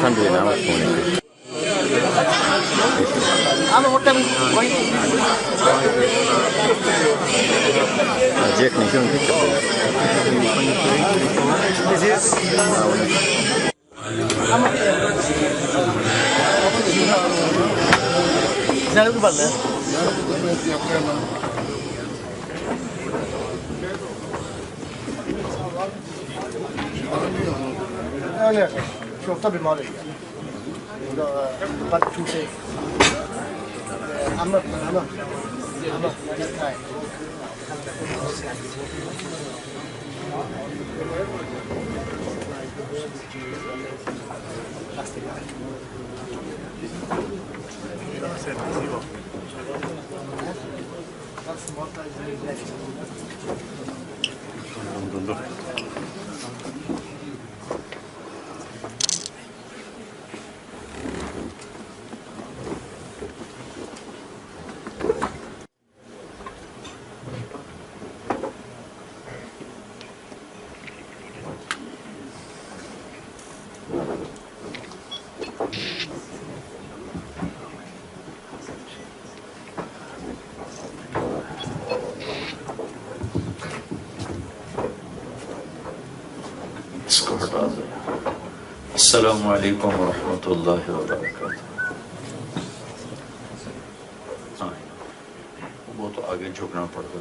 alhamdulillah semuanya. Jack nih kan شوفها بالمعرفة بعد شو شيء عمر السلام علیکم ورحمۃ اللہ وبرکاتہ. وہ تو آگے جھکنا پڑتا.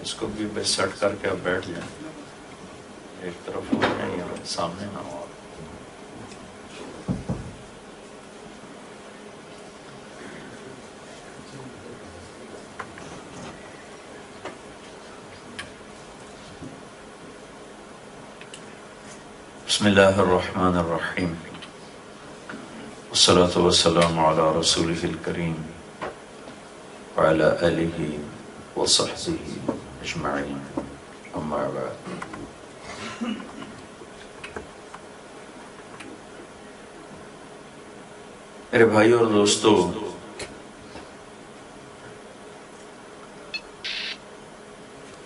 اس کو بھی بس سیٹ کر کے آپ بیٹھ جائیں. ایک طرف ہو جائیں یا سامنے نہ ہو. بسم اللہ الرحمن الرحیم والصلاة والسلام علی رسولہ الکریم وعلی آلہ وصحبہ اجمعین اما بعد. میرے بھائی اور دوستو،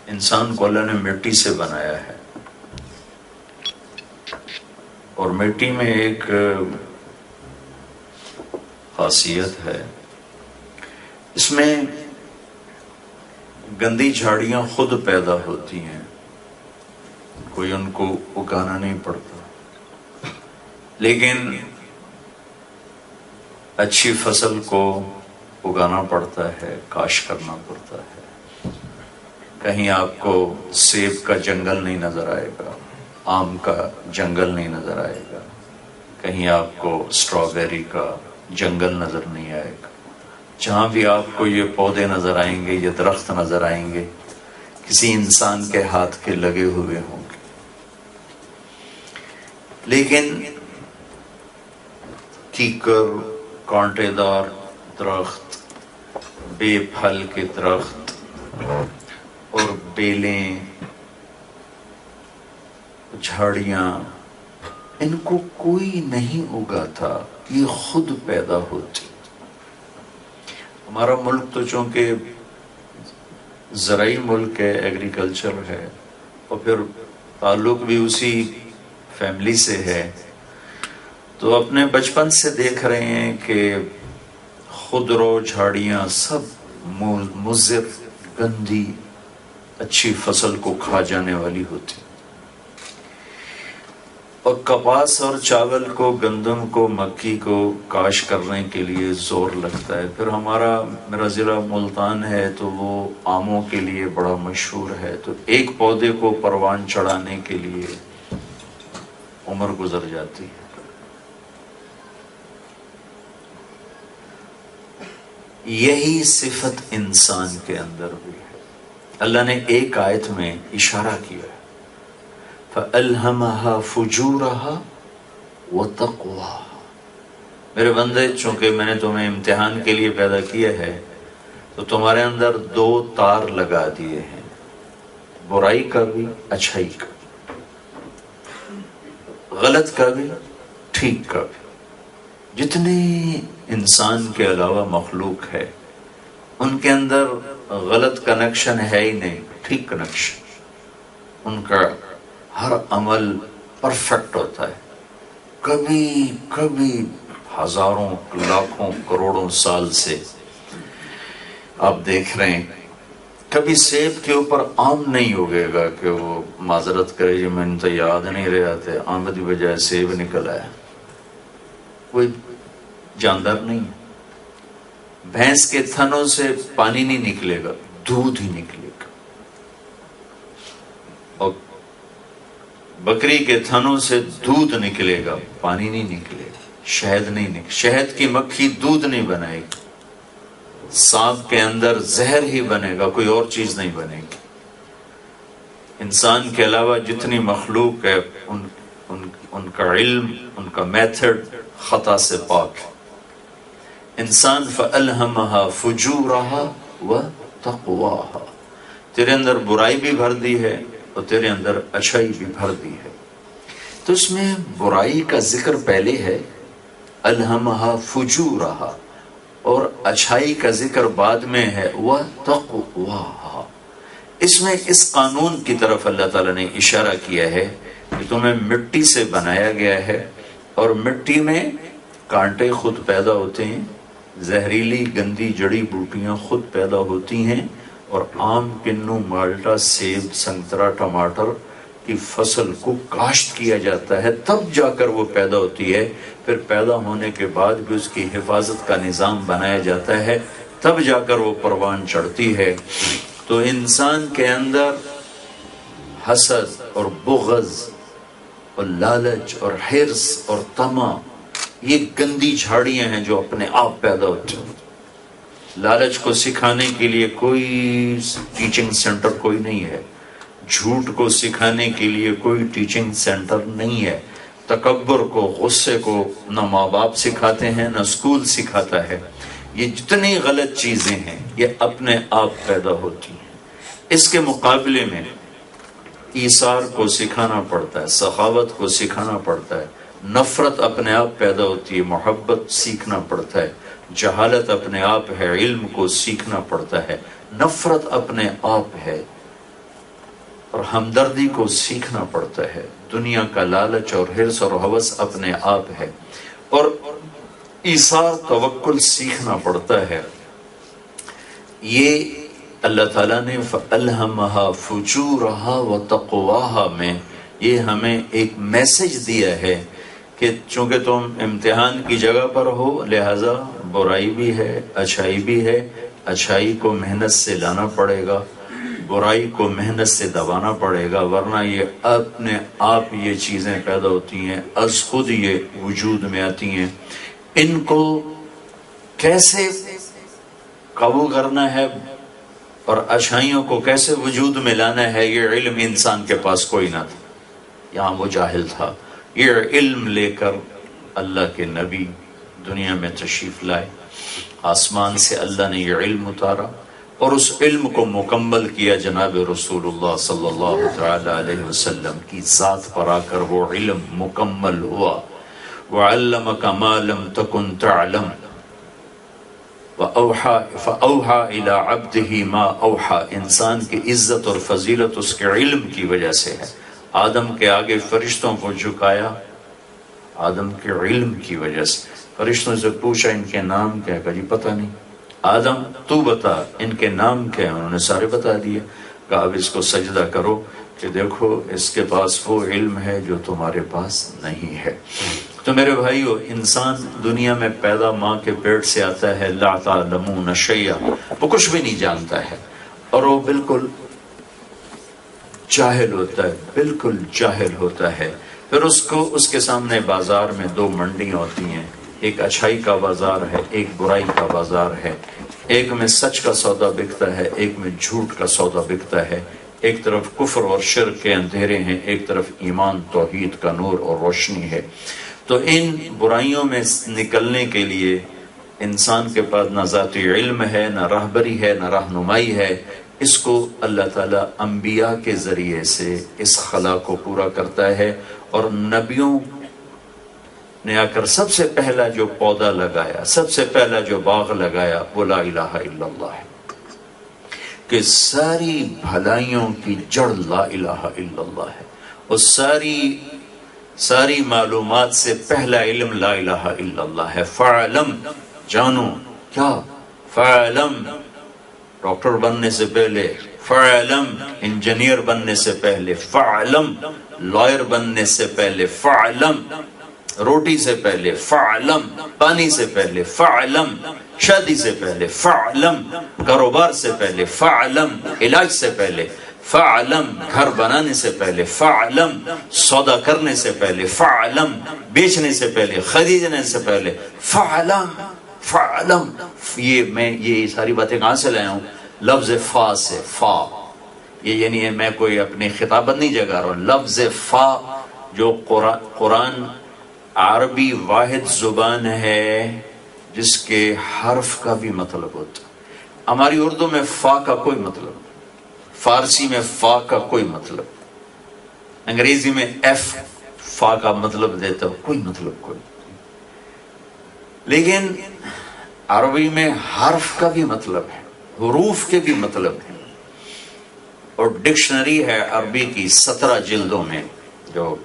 انسان کو اللہ نے مٹی سے بنایا ہے، اور مٹی میں ایک خاصیت ہے، اس میں گندی جھاڑیاں خود پیدا ہوتی ہیں، کوئی ان کو اگانا نہیں پڑتا. لیکن اچھی فصل کو اگانا پڑتا ہے، کاشت کرنا پڑتا ہے. کہیں آپ کو سیب کا جنگل نہیں نظر آئے گا، آم کا جنگل نہیں نظر آئے گا، کہیں آپ کو اسٹرابیری کا جنگل نظر نہیں آئے گا. جہاں بھی آپ کو یہ پودے نظر آئیں گے، یہ درخت نظر آئیں گے، کسی انسان کے ہاتھ کے لگے ہوئے ہوں گے. لیکن کیکر، کانٹے دار درخت، بے پھل کے درخت اور بیلیں، جھاڑیاں، ان کو کوئی نہیں اگاتا، یہ خود پیدا ہوتی. ہمارا ملک تو چونکہ زرعی ملک ہے، ایگریکلچر ہے، اور پھر تعلق بھی اسی فیملی سے ہے، تو اپنے بچپن سے دیکھ رہے ہیں کہ خودرو جھاڑیاں سب مضر، گندی، اچھی فصل کو کھا جانے والی ہوتی. اور کپاس اور چاول کو، گندم کو، مکی کو کاشت کرنے کے لیے زور لگتا ہے. پھر میرا ضلع ملتان ہے تو وہ آموں کے لیے بڑا مشہور ہے، تو ایک پودے کو پروان چڑھانے کے لیے عمر گزر جاتی ہے. یہی صفت انسان کے اندر بھی ہے. اللہ نے ایک آیت میں اشارہ کیا ہے، فَأَلْهَمَهَا فُجُورَهَا وَتَقْوَاهَا. میرے بندے، چونکہ میں نے تمہیں امتحان کے لیے پیدا کیا ہے تو تمہارے اندر دو تار لگا دیے ہیں، برائی کا بھی، اچھائی کا، غلط کا بھی، ٹھیک کا بھی. جتنے انسان کے علاوہ مخلوق ہے ان کے اندر غلط کنیکشن ہے ہی نہیں، ٹھیک کنیکشن. ان کا ہر عمل پرفیکٹ ہوتا ہے. کبھی کبھی ہزاروں لاکھوں کروڑوں سال سے آپ دیکھ رہے ہیں کبھی سیب کے اوپر آم نہیں اگے گا کہ وہ معذرت کرے جی میں تو یاد نہیں رہا تھے آم کی بجائے سیب نکل آیا. کوئی جاندار نہیں. بھینس کے تھنوں سے پانی نہیں نکلے گا، دودھ ہی نکلے گا. اور بکری کے تھنوں سے دودھ نکلے گا، پانی نہیں نکلے گا. شہد نہیں نکلے، شہد کی مکھی دودھ نہیں بنائے گی. سانپ کے اندر زہر ہی بنے گا، کوئی اور چیز نہیں بنے گی. انسان کے علاوہ جتنی مخلوق ہے ان کا علم، ان کا میتھڈ خطا سے پاک ہے. انسان فَأَلْهَمَهَا فُجُورَهَا وَتَقْوَاهَا، تیرے اندر برائی بھی بھر دی ہے اور تیرے اندر اچھائی بھی بھر دی ہے. تو اس میں برائی کا ذکر پہلے ہے الہمہا فجورہا، اور اچھائی کا ذکر بعد میں ہے وَتَقْوَاهَا. اس میں اس قانون کی طرف اللہ تعالیٰ نے اشارہ کیا ہے کہ تمہیں مٹی سے بنایا گیا ہے اور مٹی میں کانٹے خود پیدا ہوتے ہیں، زہریلی گندی جڑی بوٹیاں خود پیدا ہوتی ہیں، اور آم، کنو، مالٹا، سیب، سنترا، ٹماٹر کی فصل کو کاشت کیا جاتا ہے، تب جا کر وہ پیدا ہوتی ہے. پھر پیدا ہونے کے بعد بھی اس کی حفاظت کا نظام بنایا جاتا ہے، تب جا کر وہ پروان چڑھتی ہے. تو انسان کے اندر حسد اور بغض اور لالچ اور حرص اور طمع، یہ گندی جھاڑیاں ہیں جو اپنے آپ پیدا ہوتی ہیں. لالچ کو سکھانے کے لیے کوئی ٹیچنگ سینٹر کوئی نہیں ہے، جھوٹ کو سکھانے کے لیے کوئی ٹیچنگ سینٹر نہیں ہے، تکبر کو، غصے کو نہ ماں باپ سکھاتے ہیں نہ اسکول سکھاتا ہے. یہ جتنی غلط چیزیں ہیں یہ اپنے آپ پیدا ہوتی ہیں. اس کے مقابلے میں ایثار کو سکھانا پڑتا ہے، سخاوت کو سکھانا پڑتا ہے. نفرت اپنے آپ پیدا ہوتی ہے، محبت سیکھنا پڑتا ہے. جہالت اپنے آپ ہے، علم کو سیکھنا پڑتا ہے. نفرت اپنے آپ ہے اور ہمدردی کو سیکھنا پڑتا ہے. دنیا کا لالچ اور حرص اور ہوس اپنے آپ ہے، اور ایثار، توکل سیکھنا پڑتا ہے. یہ اللہ تعالیٰ نے فَأَلْهَمَهَا فُجُورَهَا وَتَقْوَاهَا میں یہ ہمیں ایک میسج دیا ہے کہ چونکہ تم امتحان کی جگہ پر ہو، لہذا برائی بھی ہے، اچھائی بھی ہے. اچھائی کو محنت سے لانا پڑے گا، برائی کو محنت سے دبانا پڑے گا، ورنہ یہ اپنے آپ یہ چیزیں پیدا ہوتی ہیں، از خود یہ وجود میں آتی ہیں. ان کو کیسے قابو کرنا ہے اور اچھائیوں کو کیسے وجود میں لانا ہے، یہ علم انسان کے پاس کوئی نہ تھا. یہاں وہ جاہل تھا. یہ علم لے کر اللہ کے نبی دنیا میں تشریف لائے. آسمان سے اللہ نے یہ علم اتارا اور اس علم کو مکمل کیا جناب رسول اللہ صلی اللہ تعالی علیہ وسلم کی ذات پر آ کر وہ علم مکمل ہوا. وَعَلَّمَكَ مَا لَمْ تَكُنْ تَعْلَمْ فَأَوْحَى إِلَىٰ عَبْدِهِ مَا أَوْحَى. انسان کی عزت اور فضیلت اس کے علم کی وجہ سے ہے. آدم کے آگے فرشتوں کو جھکایا آدم کے علم کی وجہ سے. فرشتوں سے پوچھا ان کے نام کیا؟ کہا جی پتہ نہیں. آدم تو بتا ان کے نام کیا ہیں؟ انہوں نے سارے بتا دیے. کہا اب اس کو سجدہ کرو کہ دیکھو اس کے پاس وہ علم ہے جو تمہارے پاس نہیں ہے. تو میرے بھائیو، انسان دنیا میں پیدا ماں کے پیٹ سے آتا ہے، لا تعلمون شیئا، وہ کچھ بھی نہیں جانتا ہے، اور وہ بالکل جاہل ہوتا ہے، بالکل جاہل ہوتا ہے. پھر اس کے سامنے بازار میں دو منڈیاں ہوتی ہیں، ایک اچھائی کا بازار ہے، ایک برائی کا بازار ہے. ایک میں سچ کا سودا بکتا ہے، ایک میں جھوٹ کا سودا بکتا ہے. ایک طرف کفر اور شرک کے اندھیرے ہیں، ایک طرف ایمان توحید کا نور اور روشنی ہے. تو ان برائیوں میں نکلنے کے لیے انسان کے پاس نہ ذاتی علم ہے، نہ راہبری ہے، نہ رہنمائی ہے. اس کو اللہ تعالیٰ انبیاء کے ذریعے سے اس خلا کو پورا کرتا ہے. اور نبیوں نے آ کر سب سے پہلا جو پودا لگایا، سب سے پہلا جو باغ لگایا وہ لا الہ الا اللہ ہے. کہ ساری بھلائیوں کی جڑ لا الہ الا اللہ ہے، اور ساری معلومات سے پہلا علم لا الہ الا اللہ ہے۔ فعلم، جانو کیا؟ فعلم، ڈاکٹر بننے سے پہلے، فعلم انجینئر بننے سے پہلے، فعلم لائر بننے سے پہلے، فعلم روٹی سے پہلے، فعلم پانی سے پہلے، فعلم شادی سے پہلے، فعلم کاروبار سے پہلے، فعلم علاج سے پہلے، فعلم گھر بنانے سے پہلے، فعلم سودا کرنے سے پہلے، فعلم بیچنے سے پہلے، خریدنے سے پہلے، فعلم فعلم۔ یہ ساری باتیں کہاں سے لائے ہوں؟ لفظ فا سے۔ فا یہ یعنی میں کوئی اپنی خطابت نہیں جگہ رہا ہوں، لفظ فا جو قرآن عربی واحد زبان ہے جس کے حرف کا بھی مطلب ہوتا ہے۔ ہماری اردو میں فا کا کوئی مطلب نہیں، فارسی میں فا کا کوئی مطلب، انگریزی میں ایف فا کا مطلب دیتا ہو، کوئی مطلب کوئی، لیکن عربی میں حرف کا بھی مطلب ہے، حروف کے بھی مطلب ہے، اور ڈکشنری ہے عربی کی 17 جلدوں میں جو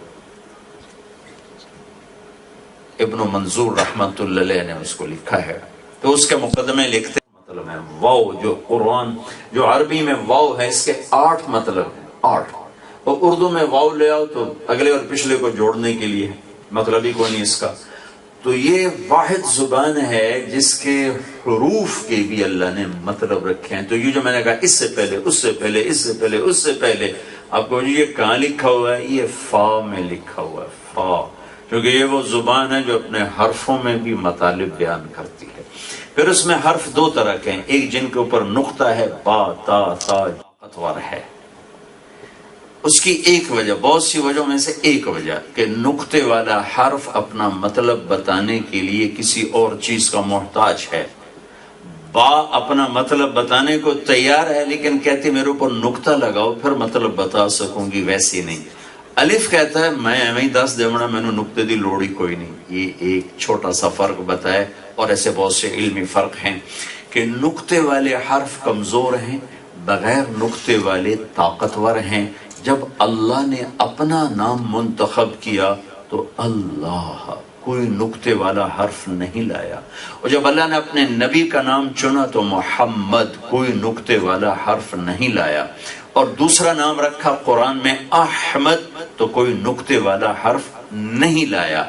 ابن منظور رحمت اللہ علیہ نے اس کو لکھا ہے، تو اس کے مقدمے لکھتے مطلب ہے واو، جو قرآن جو عربی میں واو ہے اس کے 8 مطلب ہیں، 8، اور اردو میں واو لے آؤ تو اگلے اور پچھلے کو جوڑنے کے لیے، مطلب ہی کوئی نہیں اس کا۔ تو یہ واحد زبان ہے جس کے حروف کے بھی اللہ نے مطلب رکھے ہیں۔ تو یہ جو میں نے کہا اس سے پہلے، اس سے پہلے، اس سے پہلے، اس سے پہلے، آپ کو یہ کہاں لکھا ہوا ہے؟ یہ فا میں لکھا ہوا ہے، فا، کیونکہ یہ وہ زبان ہے جو اپنے حرفوں میں بھی مطالب بیان کرتی ہے۔ پھر اس میں حرف 2 طرح کے ہیں، ایک جن کے اوپر نقطہ ہے، با تا تا، طاقتور ہے، اس کی ایک وجہ، بہت سی وجہوں میں سے ایک وجہ کہ نقطے والا حرف اپنا مطلب بتانے کے لیے کسی اور چیز کا محتاج ہے۔ با اپنا مطلب بتانے کو تیار ہے لیکن کہتی میرے اوپر نقطہ لگاؤ پھر مطلب بتا سکوں گی، ویسی نہیں۔ الف کہتا ہے میں ایویں 10 دیونا میں نے نقطے دی لوڑی کوئی نہیں۔ یہ ایک چھوٹا سا فرق بتائے، اور ایسے بہت سے علمی فرق ہیں کہ نقطے والے حرف کمزور ہیں، بغیر نقطے والے طاقتور ہیں۔ جب اللہ نے اپنا نام منتخب کیا تو اللہ کوئی نقطے والا حرف نہیں لایا، اور جب اللہ نے اپنے نبی کا نام چنا تو محمد کوئی نقطے والا حرف نہیں لایا، اور دوسرا نام رکھا قرآن میں احمد تو کوئی نقطے والا حرف نہیں لایا۔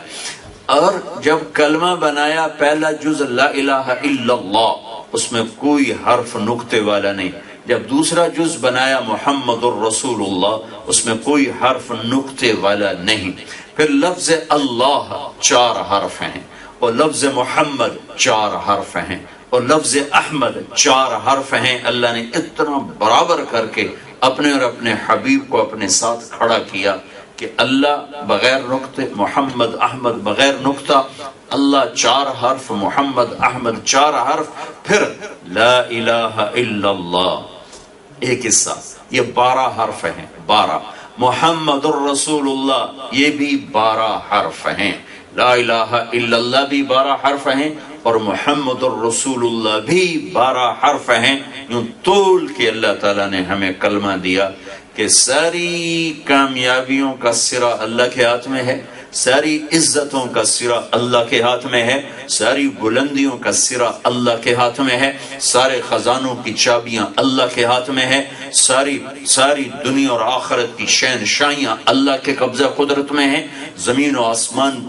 اور جب کلمہ بنایا پہلا جز لا الہ الا اللہ، اس میں کوئی حرف نقطے والا نہیں۔ جب دوسرا جز بنایا محمد الرسول اللہ، اس میں کوئی حرف نقطے والا نہیں۔ پھر لفظ اللہ 4 حرف ہیں، اور لفظ محمد 4 حرف ہیں، اور لفظ احمد 4 حرف ہیں۔ اللہ نے اتنا برابر کر کے اپنے اور اپنے حبیب کو اپنے ساتھ کھڑا کیا کہ اللہ بغیر نقطے، محمد احمد بغیر نقطہ، اللہ 4 حرف، محمد احمد 4 حرف، پھر لا الہ الا اللہ ایک حصہ، یہ 12 حرف ہیں، 12۔ محمد الرسول اللہ یہ بھی 12 حرف ہیں، لا الہ الا اللہ بھی 12 حرف ہیں، اور محمد الرسول اللہ بھی 12 حرف ہیں۔ یوں طول کے اللہ تعالیٰ نے ہمیں کلمہ دیا کہ ساری کامیابیوں کا سرا اللہ کے ہاتھ میں ہے، ساری عزتوں کا سرا اللہ کے ہاتھ میں ہے، ساری بلندیوں کا سرا اللہ کے ہاتھ میں ہے، سارے خزانوں کی چابیاں اللہ کے ہاتھ میں ہے، ساری دنیا اور آخرت کی شہنشاہیاں اللہ کے قبضہ قدرت میں ہیں، زمین و آسمان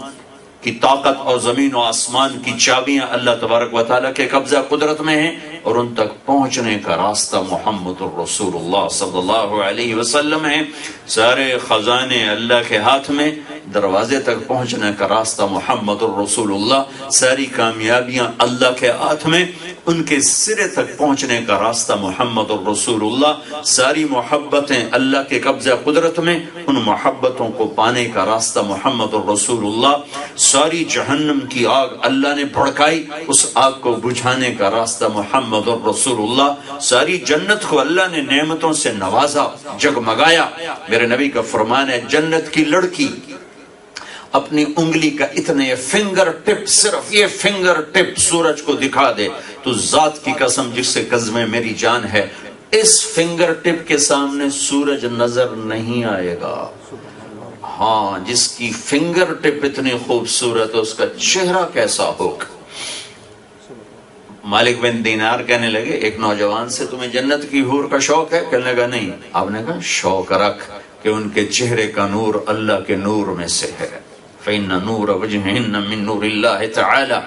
کی طاقت اور زمین و آسمان کی چابیاں اللہ تبارک و تعالیٰ کے قبضہ قدرت میں ہیں، اور ان تک پہنچنے کا راستہ محمد الرسول اللہ صلی اللہ علیہ وسلم ہے۔ سارے خزانے اللہ کے ہاتھ میں، دروازے تک پہنچنے کا راستہ محمد الرسول اللہ، ساری کامیابیاں اللہ کے ہاتھ میں، ان کے سرے تک پہنچنے کا راستہ محمد الرسول اللہ، ساری محبتیں اللہ کے قبضہ قدرت میں، ان محبتوں کو پانے کا راستہ محمد الرسول اللہ، ساری جہنم کی آگ اللہ نے بھڑکائی، اس آگ کو بجھانے کا راستہ محمد الرسول اللہ، ساری جنت کو اللہ نے نعمتوں سے نوازا، جگمگایا۔ میرے نبی کا فرمان ہے جنت کی لڑکی اپنی انگلی کا اتنے فنگر ٹپ، صرف یہ فنگر ٹپ سورج کو دکھا دے تو ذات کی قسم جس سے قسم میری جان ہے، اس فنگر ٹپ کے سامنے سورج نظر نہیں آئے گا. ہاں جس کی فنگر ٹپ اتنی خوبصورت ہے اس کا چہرہ کیسا ہوگا. مالک بن دینار کہنے لگے ایک نوجوان سے تمہیں جنت کی حور کا شوق ہے؟ کہنے لگا نہیں. آپ نے کہا شوق رکھ کہ ان کے چہرے کا نور اللہ کے نور میں سے ہے. فَإِنَّ نُورَ وَجْهِهِنَّ مِن نُورِ اللَّهِ تَعَالَى.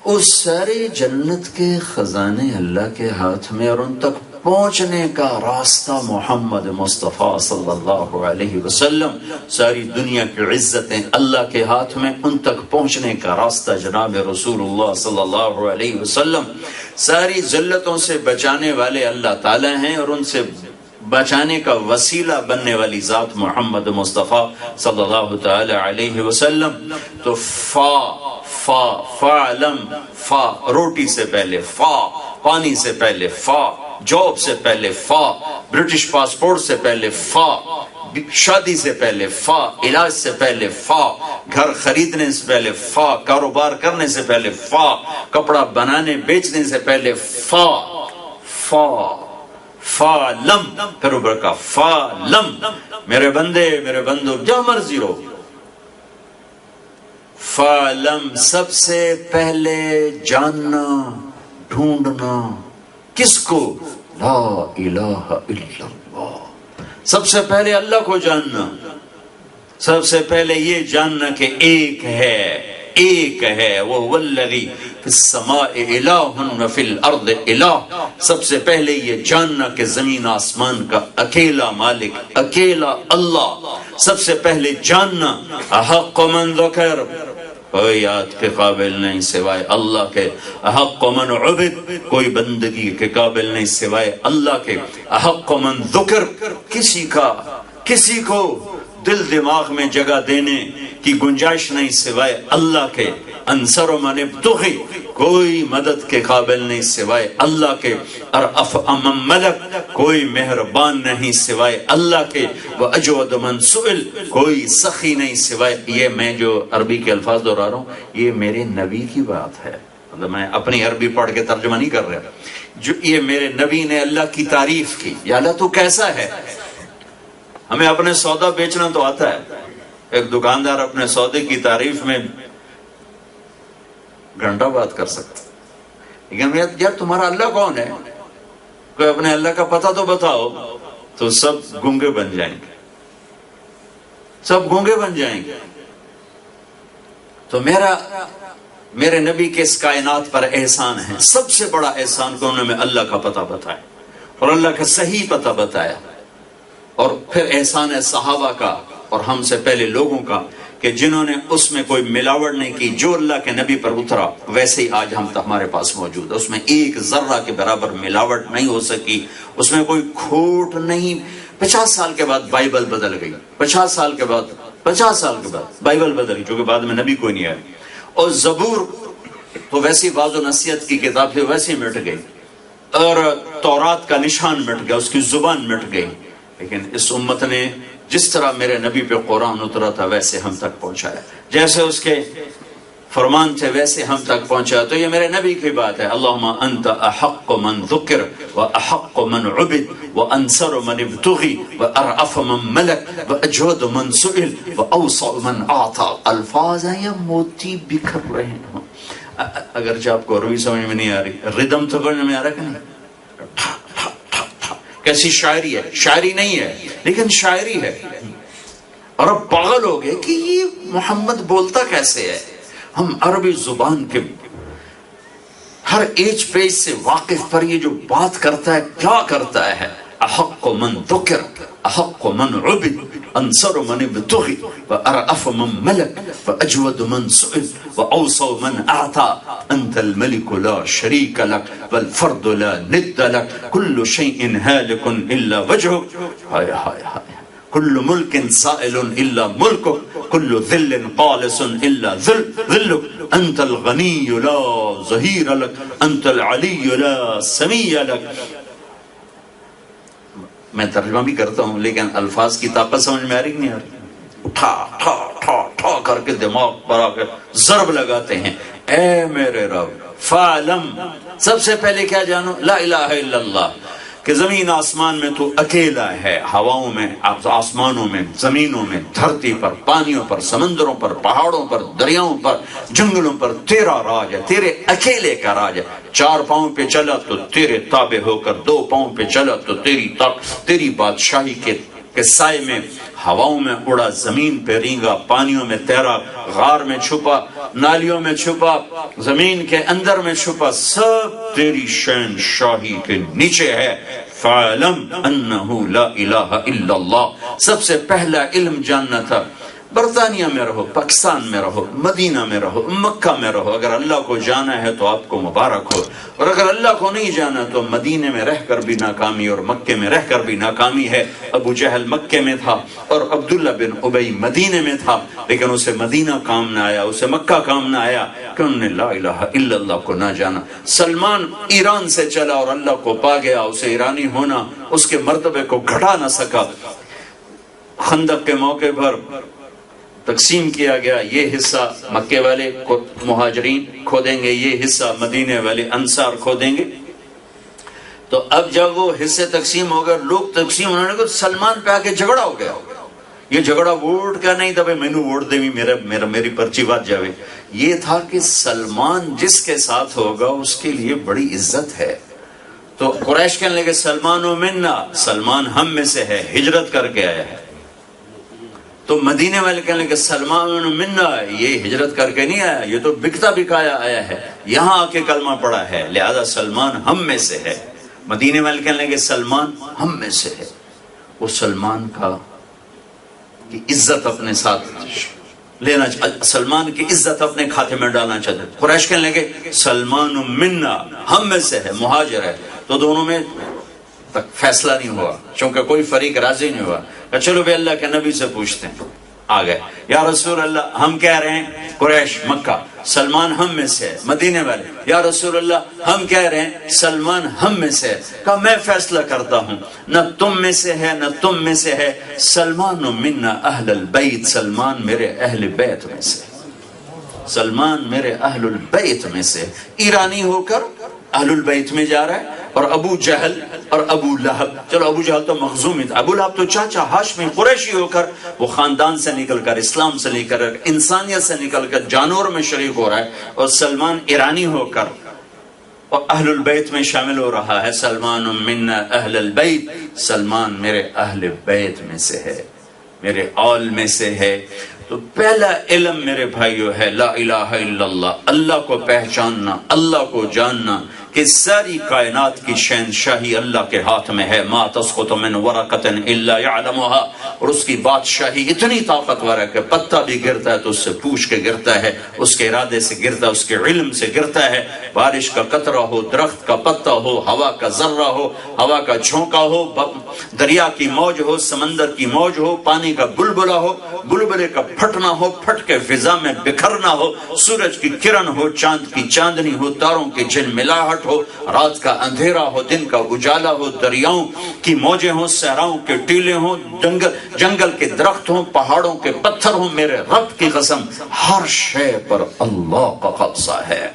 اس سارے جنت کے خزانے اللہ کے ہاتھ میں اور ان تک پہنچنے کا راستہ محمد مصطفیٰ صلی اللہ علیہ وسلم. ساری دنیا کی عزتیں اللہ کے ہاتھ میں، ان تک پہنچنے کا راستہ جناب رسول اللہ صلی اللہ علیہ وسلم. ساری ذلتوں سے بچانے والے اللہ تعالی ہیں اور ان سے بچانے کا وسیلہ بننے والی ذات محمد مصطفیٰ صلی اللہ تعالی علیہ وسلم. تو فعلم، فا روٹی سے پہلے فا، پانی سے پہلے فا، جاب سے پہلے فا، برٹش پاسپورٹ سے پہلے فا، شادی سے پہلے فا، علاج سے پہلے فا، گھر خریدنے سے پہلے فا، کاروبار کرنے سے پہلے فا، کپڑا بنانے بیچنے سے پہلے فا. فا فالم، پھر اوپر کا فالم. میرے بندے میرے بندو جو مرضی ہو، فالم سب سے پہلے جاننا، ڈھونڈنا کس کو؟ لا الہ الا اللہ. سب سے پہلے اللہ کو جاننا، سب سے پہلے یہ جاننا کہ ایک ہے وہ والذی فی السماء الہ وفی الارض الہ. سب سے پہلے یہ جاننا کہ زمین آسمان کا اکیلا مالک اکیلا اللہ. سب سے پہلے جاننا احق من ذکر، کوئی یاد کے قابل نہیں سوائے اللہ کے. احق من عبد، کوئی بندگی کے قابل نہیں سوائے اللہ کے. احق من ذکر، کسی کو دل دماغ میں جگہ دینے کی گنجائش نہیں سوائے اللہ کے. انصر من ابتغی، کوئی مدد کے قابل نہیں سوائے اللہ کے. ارأف من ملک، کوئی مہربان نہیں سوائے اللہ کے. واجود من سئل، کوئی سخی نہیں سوائے. یہ میں جو عربی کے الفاظ دہرا رہا ہوں یہ میرے نبی کی بات ہے، مطلب میں اپنی عربی پڑھ کے ترجمہ نہیں کر رہا. جو یہ میرے نبی نے اللہ کی تعریف کی، یا اللہ تو کیسا ہے. ہمیں اپنے سودا بیچنا تو آتا ہے، ایک دکاندار اپنے سودے کی تعریف میں گھنٹہ بات کر سکتا، لیکن یار تمہارا اللہ کون ہے، کوئی اپنے اللہ کا پتہ تو بتاؤ. تو سب گونگے بن جائیں گے، سب گونگے بن جائیں گے. تو میرے نبی کے اس کائنات پر احسان ہے، سب سے بڑا احسان کہ انہوں نے اللہ کا پتہ بتایا اور اللہ کا صحیح پتہ بتایا. اور پھر احسان ہے صحابہ کا اور ہم سے پہلے لوگوں کا کہ جنہوں نے اس میں کوئی ملاوٹ نہیں کی. جو اللہ کے نبی پر اترا ویسے ہی آج ہم تک ہمارے پاس موجود ہے. اس میں ایک ذرہ کے برابر ملاوٹ نہیں ہو سکی، اس میں کوئی کھوٹ نہیں. 50 سال کے بعد بائبل بدل گئی، 50 سال کے بعد بائبل بدل گئی، چونکہ بعد میں نبی کوئی نہیں آیا. اور زبور تو ویسی واعظ و نصیحت کی کتاب تھی، ویسے مٹ گئی. اور تورات کا نشان مٹ گیا، اس کی زبان مٹ گئی. لیکن اس امت نے جس طرح میرے نبی پہ قرآن اترا تھا ویسے ہم تک پہنچایا، جیسے اس کے فرمان تھے ویسے ہم تک پہنچایا. تو یہ میرے نبی کی بات ہے. اللہم انت احق من ذکر و احق من عبد و انصر من ابتغی و ارعف من ملک و اجود من سئل و اوسع من اعطا. الفاظ ہیں یہ موتی بکھر رہے ہیں. اگرچہ آپ کو عربی سمجھ میں نہیں آ رہی، ردم تو سمجھ میں آ رہا کہ نہیں؟ کیسی شاعری ہے، شاعری نہیں ہے لیکن شاعری ہے. اور اب پاگل ہو گئے کہ یہ محمد بولتا کیسے ہے. ہم عربی زبان کے ہر ایج پیج سے واقف پر یہ جو بات کرتا ہے کیا کرتا ہے. احق من ذکر احق من عبد انصر من ابتغی وارعف من ملک واجود من سئل واوسع من اعطى انت الملك لا شريك لك والفرد لا ند لك كل شيء هالك الا وجهك. ہائے ہائے ہائے. كل ملك سائل الا ملكك كل ذل قالس الا ذلك انت الغني لا ظهير لك انت العلي لا سمي لك. میں ترجمہ بھی کرتا ہوں لیکن الفاظ کی طاقت سمجھ میں آ رہی نہیں آ رہی. اٹھا ٹھا ٹھا ٹھا کر کے دماغ پر آ کے ضرب لگاتے ہیں. اے میرے رب فعلم، سب سے پہلے کیا جانو؟ لا الہ الا اللہ، کہ زمین آسمان میں تو اکیلا ہے، ہواؤں میں، آسمانوں میں، زمینوں میں، دھرتی پر، پانیوں پر، سمندروں پر، پہاڑوں پر، دریاؤں پر، جنگلوں پر تیرا راج ہے، تیرے اکیلے کا راج ہے۔ 4 پاؤں پہ چلا تو تیرے تابع ہو کر، 2 پاؤں پہ چلا تو تیری بادشاہی کے سائے میں، ہواؤں میں اڑا، زمین پہ رینگا، پانیوں میں تیرا، غار میں چھپا، نالیوں میں چھپا، زمین کے اندر میں چھپا، سب تیری شہن شاہی کے نیچے ہے۔ فَعَلَمْ أَنَّهُ لَا إِلَهَ إِلَّا اللَّهِ، سب سے پہلا علم جاننا تھا۔ برطانیہ میں رہو، پاکستان میں رہو، مدینہ میں رہو، مکہ میں رہو، اگر اللہ کو جانا ہے تو آپ کو مبارک ہو، اور اگر اللہ کو نہیں جانا تو مدینے میں رہ کر بھی ناکامی اور مکے میں رہ کر بھی ناکامی ہے۔ ابو جہل مکے میں تھا اور عبداللہ بن ابی مدینے میں تھا، لیکن اسے مدینہ کام نہ آیا، اسے مکہ کام نہ آیا کہ انہوں نے لا الہ الا اللہ کو نہ جانا۔ سلمان ایران سے چلا اور اللہ کو پا گیا، اسے ایرانی ہونا اس کے مرتبے کو گھٹا نہ سکا۔ خندق کے موقع پر تقسیم کیا گیا، یہ حصہ مکے والے مہاجرین کھو دیں گے، یہ حصہ مدینے والے انصار کھو دیں گے۔ تو اب جب وہ حصے تقسیم ہو گئے، لوگ تقسیم ہونے کو، سلمان پہ آ کے جھگڑا ہو گیا۔ یہ جھگڑا ووٹ کا نہیں تھا بھائی مینو ووٹ دے میری پرچی بات جاوے، یہ تھا کہ سلمان جس کے ساتھ ہوگا اس کے لیے بڑی عزت ہے۔ تو قریش کہنے لگے سلمان و منا، سلمان ہم میں سے ہے، ہجرت کر کے آیا ہے۔ تو مدینے والے کہنے لگے سلمان منا، یہ ہجرت کر کے نہیں آیا، یہ تو بکتا بکایا آیا ہے، یہاں آ کے کلمہ پڑا ہے، لہذا سلمان ہم میں سے ہے۔ مدینے والے کہنے لگے سلمان ہم میں سے ہے۔ وہ سلمان کی عزت اپنے ساتھ لینا، سلمان کی عزت اپنے کھاتے میں ڈالنا چاہتے۔ قریش کہنے لگے سلمان منا، ہم میں سے ہے، مہاجر ہے۔ تو دونوں میں فیصلہ نہیں ہوا، چونکہ کوئی فریق راضی نہیں ہوا۔ کہ چلو بے اللہ کے نبی سے پوچھتے ہیں۔ آ گئے، یا رسول اللہ ہم کہہ رہے ہیں، قریش مکہ، سلمان ہم میں سے ہے۔ مدینے والے، یا رسول اللہ ہم کہہ رہے ہیں سلمان ہم میں سے ہے۔ کہا میں فیصلہ کرتا ہوں، نہ تم میں سے ہے نہ تم میں سے ہے، سلمان منا اہل البیت، سلمان میرے اہل بیت میں سے، سلمان میرے اہل البیت میں سے۔ ایرانی ہو کر اہل البیت میں جا رہا ہے، اور ابو جہل اور ابو لہب، چلو ابو جہل تو مخزومی تھا، ابو لہب تو چاچا ہاشمی قریشی ہو کر وہ خاندان سے نکل کر، اسلام سے نکل کر، انسانیت سے نکل کر جانور میں شریک ہو رہا ہے، اور سلمان ایرانی ہو کر اور اہل البیت میں شامل ہو رہا ہے۔ سلمان منا اہل البیت، سلمان میرے اہل بیت میں سے ہے، میرے آل میں سے ہے۔ تو پہلا علم میرے بھائیو ہے لا الہ الا اللہ، اللہ کو پہچاننا، اللہ کو جاننا کہ ساری کائنات کی شہنشاہی اللہ کے ہاتھ میں ہے۔ ما تسقط من ورقۃ الا يعلمها، اور اس کی بادشاہی اتنی طاقتور ہے کہ پتا بھی گرتا ہے تو اس سے پوچھ کے گرتا ہے، اس کے ارادے سے گرتا ہے، اس کے علم سے گرتا ہے۔ بارش کا قطرہ ہو، درخت کا پتا ہو، ہوا کا ذرہ ہو، ہوا کا جھونکا ہو، دریا کی موج ہو، سمندر کی موج ہو، پانی کا بلبلہ ہو، بلبلے کا پھٹنا ہو، پھٹ کے فضا میں بکھرنا ہو، سورج کی کرن ہو، چاند کی چاندنی ہو، تاروں کی جھلملاہٹ ہو، رات کا اندھیرا ہو، دن کا اجالا ہو، دریاؤں کی موجیں ہوں، صحراؤں کے ٹیلے ہوں، جنگل کے درخت ہوں، پہاڑوں کے پتھر ہوں، میرے رب کی قسم ہر شے پر اللہ کا قبضہ ہے۔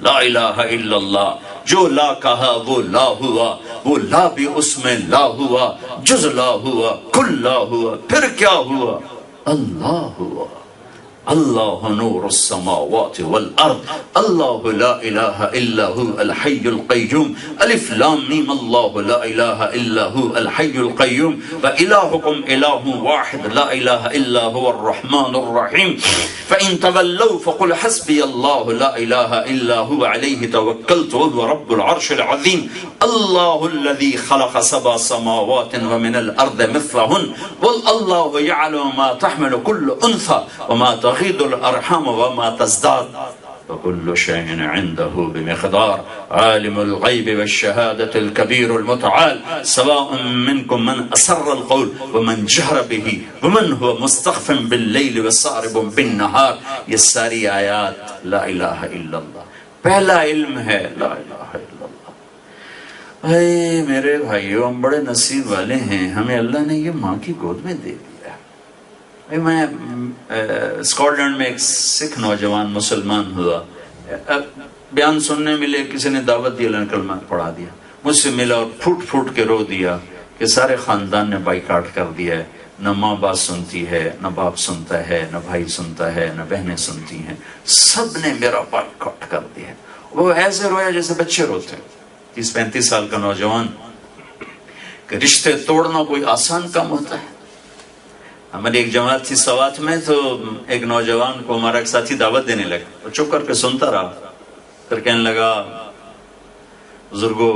لا الہ الا اللہ، جو لا کہا وہ لا ہوا، وہ لا بھی اس میں لا ہوا، جز لا ہوا، کل لا ہوا، پھر کیا ہوا؟ اللہ ہوا۔ اللہ نور السماوات والارض، اللہ لا الہ الا هو الحی القیوم، الف لام میم، اللہ لا الہ الا هو الحی القیوم، وإلہکم الہ واحد لا الہ الا هو الرحمن الرحیم، فإن تولوا فقل حسبی اللہ لا الہ الا هو علیہ توکلت وهو رب العرش العظیم، اللہ الذی خلق 7 سماوات ومن الارض مثلہن، واللہ یعلم ما تحمل كل انثى وما تغيض الارحام وما تزداد وكل شيء عنده بمقدار، عالم الغيب والشهادة الكبير المتعال، سواء منكم من أسر القول ومن جهر به ومن هو مستخف بالليل وسارب بالنهار۔ یہ ساری آیات لا الہ الا اللہ، پہلا علم ہے لا الہ الا اللہ۔ اے میرے بھائیو، ہم بڑے نصیب والے ہیں، ہمیں اللہ نے یہ ماں کی گود میں دے دیا۔ میں اسکاٹ لینڈ میں ایک سکھ نوجوان مسلمان ہوا، بیان سننے ملے، کسی نے دعوت دی، اللہ نے کلمہ پڑھا دیا۔ مجھ سے ملا اور پھوٹ پھوٹ کے رو دیا کہ سارے خاندان نے بائیکاٹ کر دیا ہے، نہ ماں بات سنتی ہے، نہ باپ سنتا ہے، نہ بھائی سنتا ہے، نہ بہنیں سنتی ہیں، سب نے میرا بائیکاٹ کر دیا۔ وہ ایسے رویا جیسے بچے روتے ہیں۔ 30-35 سال کا نوجوان، کہ رشتے توڑنا کوئی آسان کام ہوتا ہے؟ ہماری ایک جماعت تھی سوات میں، تو ایک نوجوان کو ہمارا ایک ساتھی دعوت دینے لگا، وہ چپ کر کے سنتا رہا، پھر کہنے لگا بزرگوں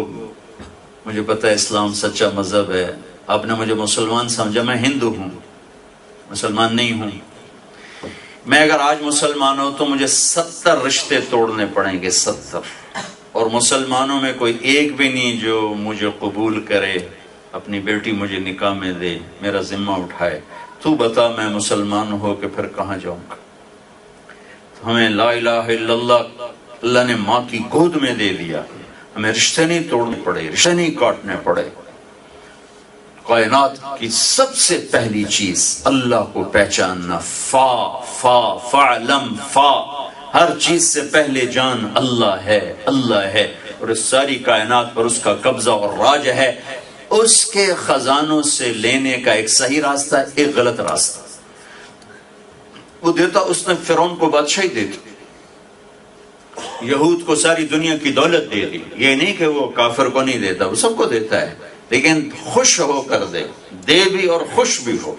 مجھے پتہ ہے اسلام سچا مذہب ہے، آپ نے مجھے مسلمان سمجھا، میں ہندو ہوں، مسلمان نہیں ہوں۔ میں اگر آج مسلمان ہوں تو مجھے 70 رشتے توڑنے پڑیں گے، 70، اور مسلمانوں میں کوئی ایک بھی نہیں جو مجھے قبول کرے، اپنی بیٹی مجھے نکاح میں دے، میرا ذمہ اٹھائے۔ تو بتا میں مسلمان ہو کے پھر کہاں جاؤں گا؟ تو ہمیں لا الہ الا اللہ نے ماں کی گود میں دے دیا، ہمیں رشتے نہیں توڑنے پڑے، رشتے نہیں کاٹنے پڑے۔ کائنات کی سب سے پہلی چیز اللہ کو پہچاننا، فعلم، ہر چیز سے پہلے جان اللہ ہے، اللہ ہے، اور اس ساری کائنات پر اس کا قبضہ اور راج ہے۔ اس کے خزانوں سے لینے کا ایک صحیح راستہ، ایک غلط راستہ۔ وہ دیتا، اس نے فرعون کو بادشاہی دے دی، یہود کو ساری دنیا کی دولت دے دی۔ یہ نہیں کہ وہ کافر کو نہیں دیتا، وہ سب کو دیتا ہے، لیکن خوش ہو کر دے بھی اور خوش بھی ہو۔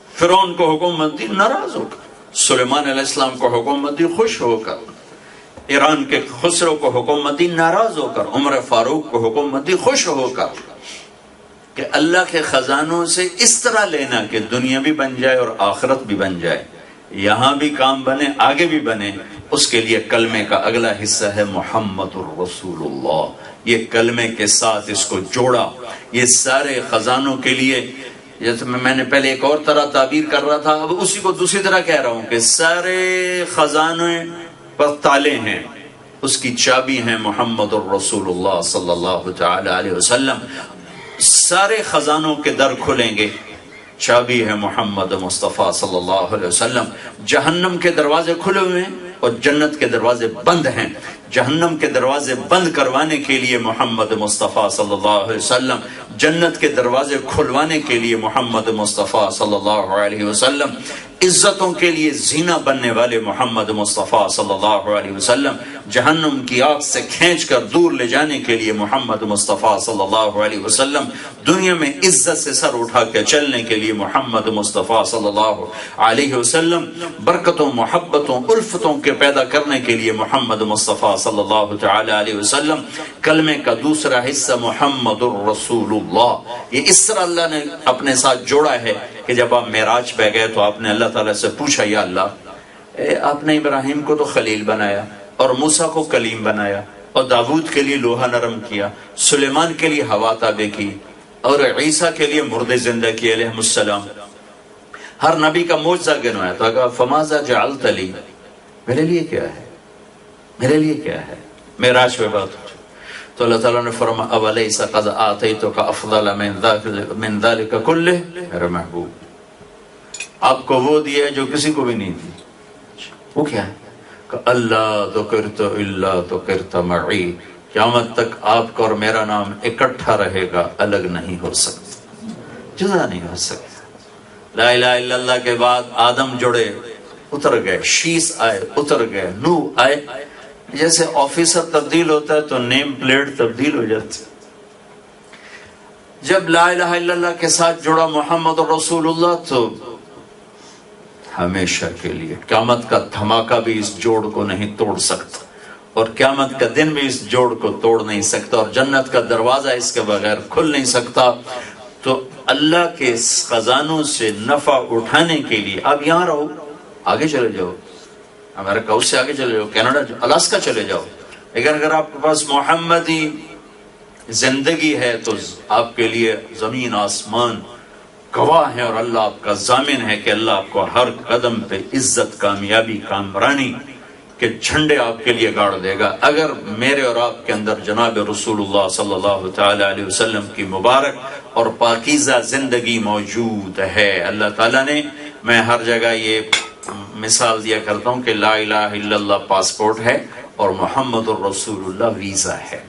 فرعون کو حکومت دی ناراض ہو کر، سلیمان علیہ السلام کو حکومت دی خوش ہو کر، ایران کے خسرو کو حکومت دی ناراض ہو کر، عمر فاروق کو حکومت دی خوش ہو کر، کہ اللہ کے خزانوں سے اس طرح لینا کہ دنیا بھی بن جائے اور آخرت بھی بن جائے، یہاں بھی کام بنے، آگے بھی بنے۔ اس کے لیے کلمے کا اگلا حصہ ہے محمد الرسول اللہ۔ یہ کلمے کے ساتھ اس کو جوڑا، یہ سارے خزانوں کے لیے، جیسے میں نے پہلے ایک اور طرح تعبیر کر رہا تھا، اب اسی کو دوسری طرح کہہ رہا ہوں کہ سارے خزانے پر تالے ہیں، اس کی چابی ہیں محمد الرسول اللہ صلی اللہ تعالی علیہ وسلم۔ سارے خزانوں کے در کھلیں گے، چابی ہے محمد مصطفیٰ صلی اللہ علیہ وسلم۔ جہنم کے دروازے کھلے ہوئے ہیں اور جنت کے دروازے بند ہیں۔ جہنم کے دروازے بند کروانے کے لیے محمد مصطفیٰ صلی اللہ علیہ وسلم، جنت کے دروازے کھلوانے کے لیے محمد مصطفیٰ صلی اللہ علیہ وسلم، عزتوں کے لیے زینہ بننے والے محمد مصطفیٰ صلی اللہ علیہ وسلم، جہنم کی آگ سے کھینچ کر دور لے جانے کے لیے محمد مصطفیٰ صلی اللہ علیہ وسلم، دنیا میں عزت سے سر اٹھا کے چلنے کے لیے محمد مصطفیٰ صلی اللہ علیہ وسلم، برکتوں، محبتوں، الفتوں کے پیدا کرنے کے لیے محمد مصطفیٰ صلی اللہ تعالی علیہ وسلم۔ کلمے کا دوسرا حصہ محمد الرسول اللہ، یہ اس طرح اللہ نے اپنے ساتھ جوڑا ہے کہ جب آپ معراج پہ گئے تو آپ نے اللہ تعالیٰ سے پوچھا، یا اللہ آپ نے ابراہیم کو تو خلیل بنایا اور موسیٰ کو کلیم بنایا اور داود کے لیے لوہا نرم کیا، سلیمان کے لیے ہوا تابع کی اور عیسیٰ کے لیے مردے زندہ کیے علیہ السلام، ہر نبی کا معجزہ گنوایا، تو کہا فماذا جعلت لی، میرے لیے کیا ہے، میرے لیے کیا ہے؟ معراج پہ بات ہو تو اللہ تعالیٰ نے فرمایا اولیس قد آتیتک افضل من ذلک کلہ، میرے محبوب آپ کو وہ دیا ہے جو کسی کو بھی نہیں دی۔ وہ کیا ہے؟ کہ اللہ ذکرت الا ذکرت معی، قیامت تک آپ کا اور میرا نام اکٹھا رہے گا، الگ نہیں ہو سکتا، جدا نہیں ہو سکتا۔ لا الہ الا اللہ کے بعد آدم جڑے، اتر گئے، شیس آئے، اتر گئے، نو آئے۔ جیسے آفیسر تبدیل ہوتا ہے تو نیم پلیٹ تبدیل ہو جاتی۔ جب لا الہ الا اللہ کے ساتھ جڑا محمد رسول اللہ تو ہمیشہ کے لیے، قیامت کا دھماکہ بھی اس جوڑ کو نہیں توڑ سکتا اور قیامت کا دن بھی اس جوڑ کو توڑ نہیں سکتا اور جنت کا دروازہ اس کے بغیر کھل نہیں سکتا۔ تو اللہ کے خزانوں سے نفع اٹھانے کے لیے آپ یہاں رہو، آگے چلے جاؤ، امریکہ اس سے آگے چلے جاؤ، کینیڈا، الاسکا چلے جاؤ، لیکن اگر آپ کے پاس محمدی زندگی ہے تو آپ کے لیے زمین آسمان گواہ ہے اور اللہ آپ کا ضامن ہے کہ اللہ آپ کو ہر قدم پہ عزت، کامیابی، کامرانی کے جھنڈے آپ کے لیے گاڑ دے گا۔ اگر میرے اور آپ کے اندر جناب رسول اللہ صلی اللہ تعالی علیہ وسلم کی مبارک اور پاکیزہ زندگی موجود ہے۔ اللہ تعالیٰ نے، میں ہر جگہ یہ مثال دیا کرتا ہوں کہ لا الہ الا اللہ پاسپورٹ ہے اور محمد الرسول اللہ ویزا ہے۔